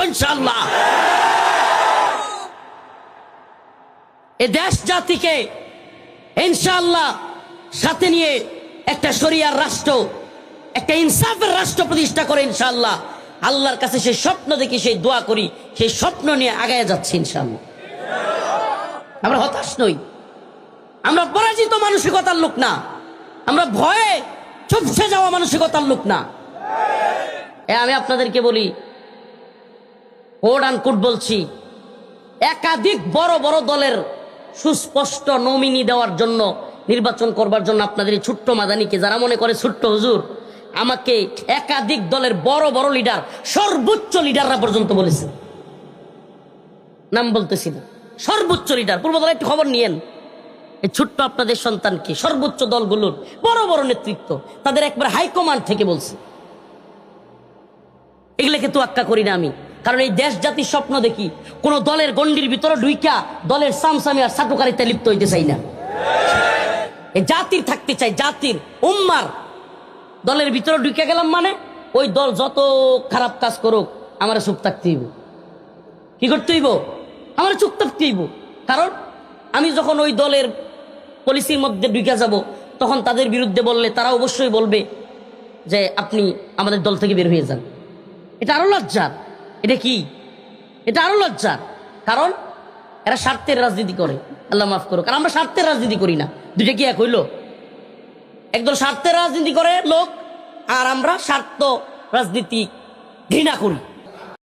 ইনশাআল্লাহ। এ দেশ জাতিকে ইনশাআল্লাহ সাথে নিয়ে একটা শরিয়ার রাষ্ট্র, একটা ইনসাফের রাষ্ট্র প্রতিষ্ঠা করে ইনশাআল্লাহ আল্লাহর কাছে সেই স্বপ্ন দেখি, সেই দোয়া করি, সেই স্বপ্ন নিয়ে আগায় যাচ্ছি ইনশাআল্লাহ। আমরা হতাশ নই, আমরা পরাজিত মানসিকতার লোক না, আমরা ভয়ে চুপসে যাওয়া মানসিকতার লোক না। আমি আপনাদেরকে বলি, কোড আন কোড বলছি, একাধিক বড় বড় দলের সুস্পষ্ট নমিনি দেওয়ার জন্য, নির্বাচন করবার জন্য আপনাদের এই ছোট্ট মাদানিকে যারা মনে করে ছোট্ট হুজুর, আমাকে একাধিক দলের বড় বড় লিডার, সর্বোচ্চ লিডাররা পর্যন্ত বলেছে, নাম বলতেছি না, সর্বোচ্চ লিডার পূর্বদলের একটু খবর নিয়েন। এই ছোট্ট আপনাদের সন্তানকে সর্বোচ্চ দলগুলোর বড় বড় নেতৃত্ব তাদের একবার হাইকমান্ড থেকে বলছে। এগুলোকে তো আক্কা করি না আমি, কারণ এই দেশ জাতির স্বপ্ন দেখি, কোন দলের গন্ডির ভিতরে ঢুইকা দলের সামসামি আর সাটুকারিতে লিপ্ত হইতে চাই না। এই জাতির থাকতে চাই, জাতির উম্মার। দলের ভিতরে ঢুকে গেলাম মানে ওই দল যত খারাপ কাজ করুক আমার চুপ থাকতে হইব। কি করতে হইব? আমার চুপ থাকতে হইব। কারণ আমি যখন ওই দলের পলিসির মধ্যে ঢুকে যাব, তখন তাদের বিরুদ্ধে বললে তারা অবশ্যই বলবে যে আপনি আমাদের দল থেকে বের হয়ে যান। এটা আরো লজ্জার। এটা কি? এটা আরো লজ্জার। কারণ এরা স্বার্থের রাজনীতি করে, আল্লাহ মাফ করুক। আর আমরা স্বার্থের রাজনীতি করি না। দুইটা কি এক হইল? একদল স্বার্থের রাজনীতি করে লোক, আর আমরা স্বার্থ রাজনীতি ঘৃণা করি।